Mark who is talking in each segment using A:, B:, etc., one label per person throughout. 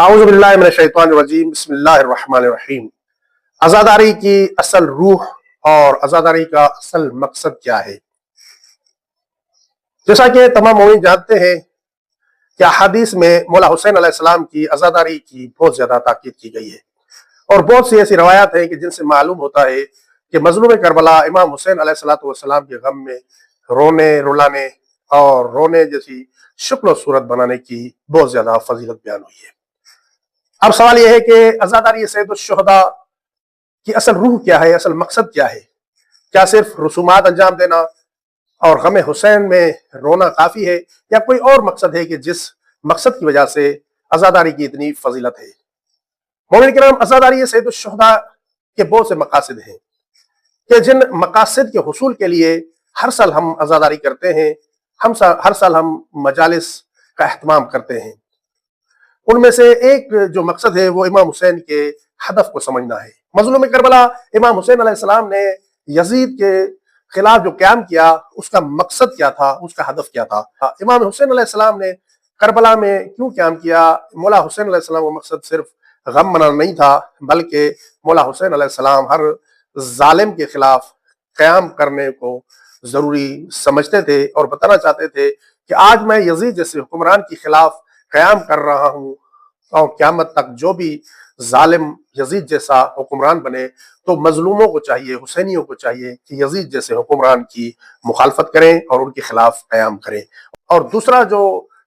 A: اعوذ باللہ من الشیطان الرجیم بسم اللہ الرحمن الرحیم۔ عزاداری کی اصل روح اور عزاداری کا اصل مقصد کیا ہے؟ جیسا کہ تمام مومن جانتے ہیں کہ احادیث میں مولا حسین علیہ السلام کی عزاداری کی بہت زیادہ تاکید کی گئی ہے، اور بہت سی ایسی روایات ہیں کہ جن سے معلوم ہوتا ہے کہ مظلوم کربلا امام حسین علیہ السلام کے غم میں رونے رلانے اور رونے جیسی شکل و صورت بنانے کی بہت زیادہ فضیلت بیان ہوئی ہے۔ اب سوال یہ ہے کہ عزاداری سید الشہداء کی اصل روح کیا ہے، اصل مقصد کیا ہے؟ کیا صرف رسومات انجام دینا اور غم حسین میں رونا کافی ہے، یا کوئی اور مقصد ہے کہ جس مقصد کی وجہ سے عزاداری کی اتنی فضیلت ہے؟ مومن کرام، عزاداری سید الشہداء کے بہت سے مقاصد ہیں کہ جن مقاصد کے حصول کے لیے ہر سال ہم عزاداری کرتے ہیں، ہر سال ہم مجالس کا اہتمام کرتے ہیں۔ ان میں سے ایک جو مقصد ہے وہ امام حسین کے ہدف کو سمجھنا ہے۔ مظلوم کربلا امام حسین علیہ السلام نے یزید کے خلاف جو قیام کیا، اس کا مقصد کیا تھا، اس کا ہدف کیا تھا؟ امام حسین علیہ السلام نے کربلا میں کیوں قیام کیا؟ مولا حسین علیہ السلام کا مقصد صرف غم منانا نہیں تھا، بلکہ مولا حسین علیہ السلام ہر ظالم کے خلاف قیام کرنے کو ضروری سمجھتے تھے اور بتانا چاہتے تھے کہ آج میں یزید جیسے حکمران کے خلاف قیام کر رہا ہوں، اور قیامت تک جو بھی ظالم یزید جیسا حکمران بنے تو مظلوموں کو چاہیے، حسینیوں کو چاہیے کہ یزید جیسے حکمران کی مخالفت کریں اور ان کے خلاف قیام کریں۔ اور دوسرا جو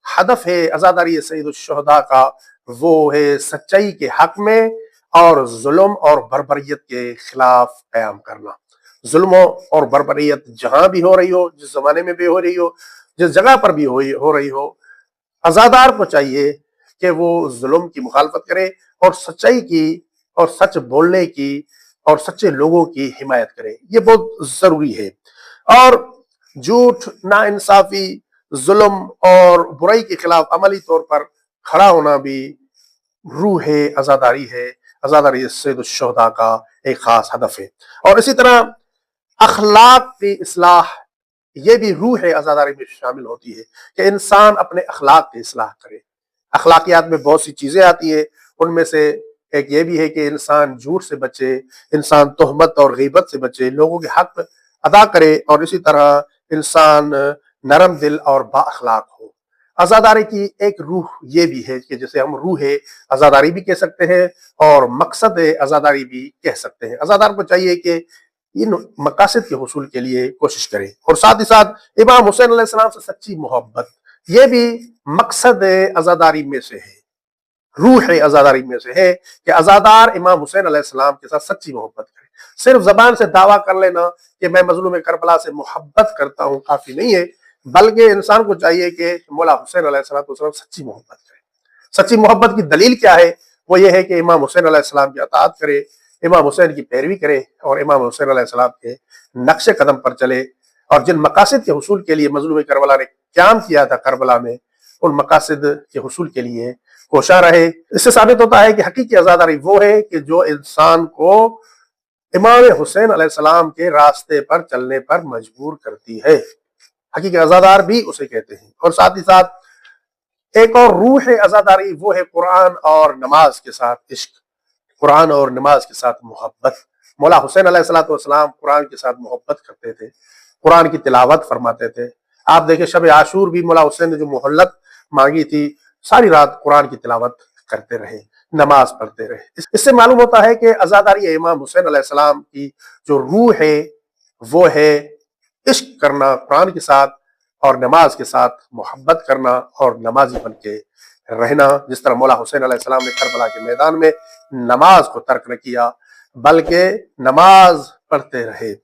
A: ہدف ہے عزاداری سید الشہداء کا، وہ ہے سچائی کے حق میں اور ظلم اور بربریت کے خلاف قیام کرنا۔ ظلم اور بربریت جہاں بھی ہو رہی ہو، جس زمانے میں بھی ہو رہی ہو، جس جگہ پر بھی ہو رہی ہو، عزادار کو چاہیے کہ وہ ظلم کی مخالفت کرے اور سچائی کی اور سچ بولنے کی اور سچے لوگوں کی حمایت کرے۔ یہ بہت ضروری ہے۔ اور جھوٹ، ناانصافی، ظلم اور برائی کے خلاف عملی طور پر کھڑا ہونا بھی روح عزاداری ہے، عزاداری سید الشہداء کا ایک خاص ہدف ہے۔ اور اسی طرح اخلاق کی اصلاح، یہ بھی روح عزاداری میں شامل ہوتی ہے کہ انسان اپنے اخلاق کی اصلاح کرے۔ اخلاقیات میں بہت سی چیزیں آتی ہیں، ان میں سے ایک یہ بھی ہے کہ انسان جھوٹ سے بچے، انسان تہمت اور غیبت سے بچے، لوگوں کے حق ادا کرے، اور اسی طرح انسان نرم دل اور با اخلاق ہو۔ عزاداری کی ایک روح یہ بھی ہے کہ جسے ہم روح عزاداری بھی کہہ سکتے ہیں اور مقصد عزاداری بھی کہہ سکتے ہیں۔ عزادار کو چاہیے کہ ان مقاصد کے حصول کے لیے کوشش کرے، اور ساتھ ہی ساتھ امام حسین علیہ السلام سے سچی محبت، یہ بھی مقصد عزاداری میں سے ہے، روح عزاداری میں سے ہے کہ عزادار امام حسین علیہ السلام کے ساتھ سچی محبت کرے۔ صرف زبان سے دعویٰ کر لینا کہ میں مظلوم کربلا سے محبت کرتا ہوں کافی نہیں ہے، بلکہ انسان کو چاہیے کہ مولا حسین علیہ السلام سچی محبت کرے۔ سچی محبت کی دلیل کیا ہے؟ وہ یہ ہے کہ امام حسین علیہ السلام کی اطاعت کرے، امام حسین کی پیروی کرے، اور امام حسین علیہ السلام کے نقش قدم پر چلے، اور جن مقاصد کے حصول کے لیے مظلوم کربلا نے قیام کیا تھا کربلا میں، ان مقاصد کے حصول کے لیے کوشاں رہے۔ اس سے ثابت ہوتا ہے کہ حقیقی عزاداری وہ ہے کہ جو انسان کو امام حسین علیہ السلام کے راستے پر چلنے پر مجبور کرتی ہے، حقیقی عزادار بھی اسے کہتے ہیں۔ اور ساتھ ہی ساتھ ایک اور روح عزاداری وہ ہے قرآن اور نماز کے ساتھ عشق، قرآن اور نماز کے ساتھ محبت۔ مولا حسین علیہ السلام قرآن کے ساتھ محبت کرتے تھے، قرآن کی تلاوت فرماتے تھے۔ آپ دیکھیں شب عاشور بھی مولا حسین نے جو مہلت مانگی تھی، ساری رات قرآن کی تلاوت کرتے رہے، نماز پڑھتے رہے۔ اس سے معلوم ہوتا ہے کہ عزاداری امام حسین علیہ السلام کی جو روح ہے وہ ہے عشق کرنا قرآن کے ساتھ، اور نماز کے ساتھ محبت کرنا، اور نمازی بن کے رہنا۔ جس طرح مولا حسین علیہ السلام نے کربلا کے میدان میں نماز کو ترک نہ کیا، بلکہ نماز پڑھتے رہے۔